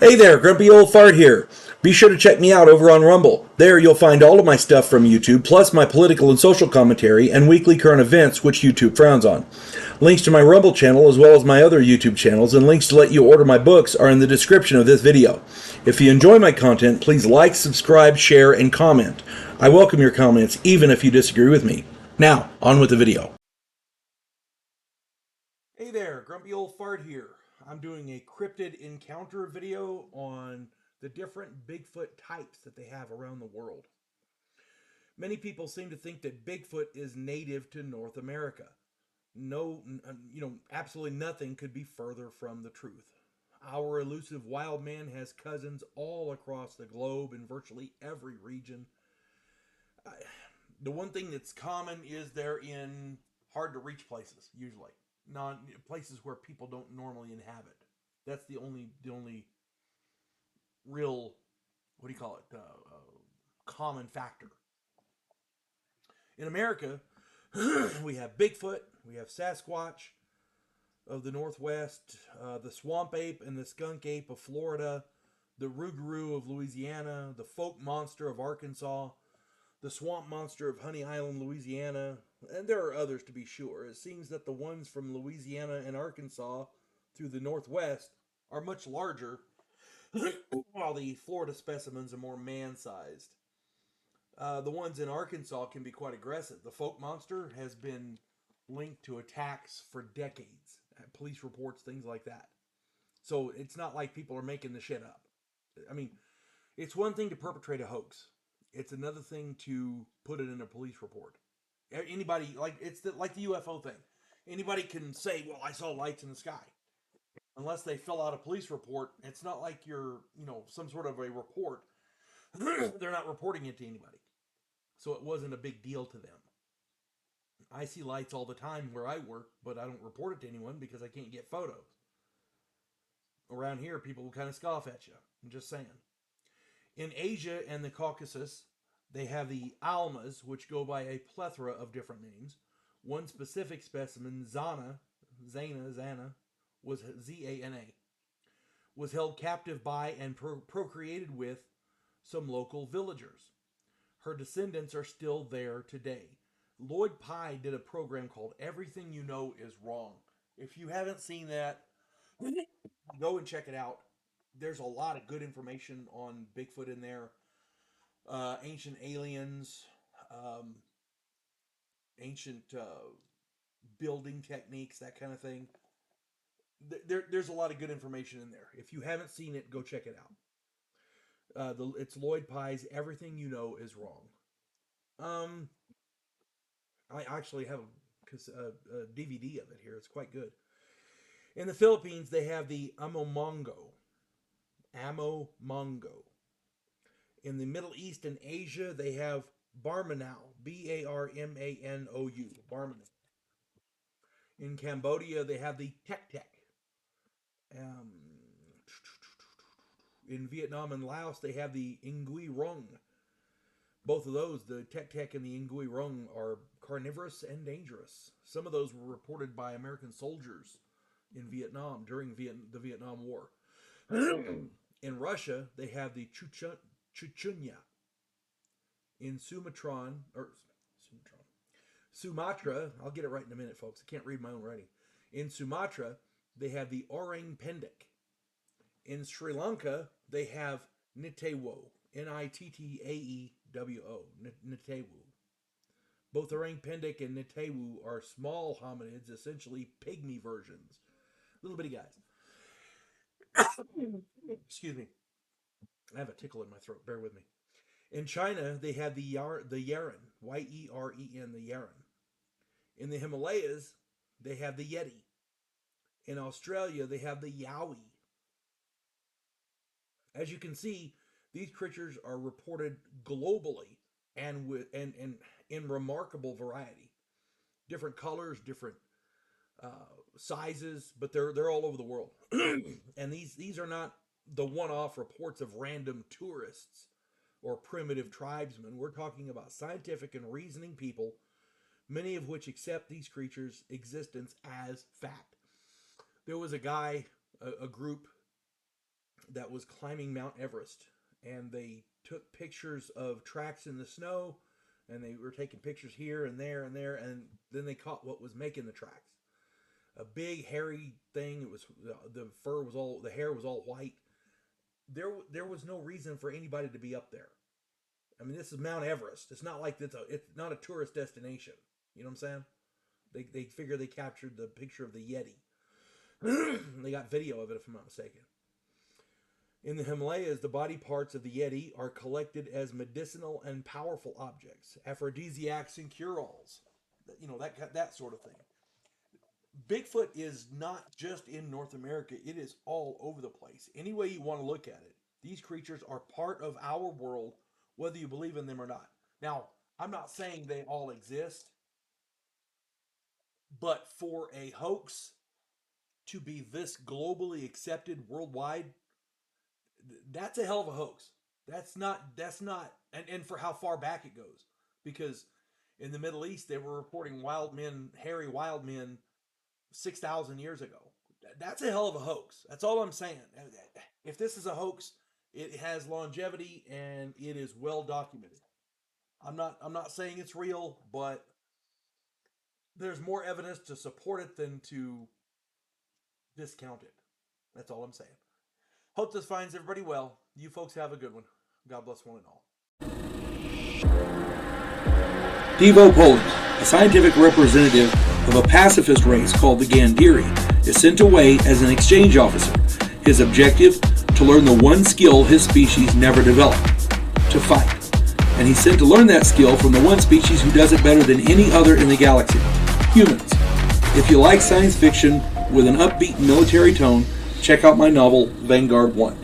Hey there, Grumpy Old Fart here. Be sure to check me out over on Rumble. There you'll find all of my stuff from YouTube, plus my political and social commentary and weekly current events, which YouTube frowns on. Links to my Rumble channel, as well as my other YouTube channels, and links to let you order my books are in the description of this video. If you enjoy my content, please like, subscribe, share, and comment. I welcome your comments, even if you disagree with me. Now, on with the video. Hey there, Grumpy Old Fart here. I'm doing a cryptid encounter video on the different Bigfoot types that they have around the world. Many people seem to think that Bigfoot is native to North America. No, absolutely nothing could be further from the truth. Our elusive wild man has cousins all across the globe in virtually every region. The one thing that's common is they're in hard to reach places, usually. Non places where people don't normally inhabit. That's the only real, what do you call it, common factor. In America, we have Bigfoot, we have Sasquatch of the Northwest, the swamp ape and the skunk ape of Florida, the rougarou of Louisiana, the folk monster of Arkansas, the swamp monster of Honey Island, Louisiana, and there are others to be sure. It seems that the ones from Louisiana and Arkansas through the Northwest are much larger, while the Florida specimens are more man-sized. The ones in Arkansas can be quite aggressive. The folk monster has been linked to attacks for decades. Police reports, things like that. So it's not like people are making the shit up. I mean, it's one thing to perpetrate a hoax. It's another thing to put it in a police report. Anybody, like the UFO thing. Anybody can say, "Well, I saw lights in the sky." Unless they fill out a police report, it's not like you're, some sort of a report. They're not reporting it to anybody. So it wasn't a big deal to them. I see lights all the time where I work, but I don't report it to anyone because I can't get photos. Around here, people will kind of scoff at you. I'm just saying. In Asia and the Caucasus, they have the almas, which go by a plethora of different names. One specific specimen, Zana, was Zana, was held captive by and procreated with some local villagers. Her descendants are still there today. Lloyd Pye did a program called Everything You Know Is Wrong. If you haven't seen that, go and check it out. There's a lot of good information on Bigfoot in there. Ancient aliens, um, ancient building techniques, that kind of thing. There's a lot of good information in there. If you haven't seen it, go check it out. It's Lloyd Pye's Everything You Know Is Wrong. Um, I actually have a DVD of it here. It's quite good. In the Philippines, they have the Amomongo. Amomongo. In the Middle East and Asia, they have Barmanou. Barmanou. Barmanou. In Cambodia, they have the Tek Tek. Um, in Vietnam and Laos, they have the Ngui Rung. Both of those, the Tek Tek and the Ngui Rung, are carnivorous and dangerous. Some of those were reported by American soldiers in Vietnam during the Vietnam War. In Russia, they have the Chuchunya. In Sumatra, I'll get it right in a minute, folks. I can't read my own writing. In Sumatra, they have the Orang Pendek. In Sri Lanka, they have Nitewo. Nittaewo. Nitewo. Both Orang Pendek and Nitewo are small hominids, essentially pygmy versions. Little bitty guys. Excuse me. I have a tickle in my throat. Bear with me. In China, they have the Yeren. Yeren, the Yeren. In the Himalayas, they have the Yeti. In Australia, they have the Yowie. As you can see, these creatures are reported globally and in remarkable variety. Different colors, different sizes, but they're all over the world. And these are not the one-off reports of random tourists or primitive tribesmen. We're talking about scientific and reasoning people, many of which accept these creatures' existence as fact. There was a guy, a group that was climbing Mount Everest, and they took pictures of tracks in the snow, and they were taking pictures here and there and there, and then they caught what was making the tracks. A big hairy thing. It was the hair was all white. There was no reason for anybody to be up there. I mean, this is Mount Everest. It's not like it's not a tourist destination. You know what I'm saying? They figure they captured the picture of the Yeti. They got video of it, if I'm not mistaken. In the Himalayas, the body parts of the Yeti are collected as medicinal and powerful objects, aphrodisiacs and cure-alls. You know, that sort of thing. Bigfoot is not just in North America. It is all over the place. Any way you want to look at it, these creatures are part of our world, whether you believe in them or not. Now, I'm not saying they all exist, but for a hoax to be this globally accepted worldwide, that's a hell of a hoax. That's not, and for how far back it goes. Because in the Middle East, they were reporting hairy wild men, 6,000 years ago. That's a hell of a hoax. That's all I'm saying. If this is a hoax, it has longevity and it is well documented. I'm not saying it's real, but there's more evidence to support it than to discount it. That's all I'm saying. Hope this finds everybody well. You folks have a good one. God bless one and all. Devo Poland, a scientific representative of a pacifist race called the Gandhiri, is sent away as an exchange officer. His objective? To learn the one skill his species never developed, to fight. And he's sent to learn that skill from the one species who does it better than any other in the galaxy, humans. If you like science fiction with an upbeat military tone, check out my novel, Vanguard One.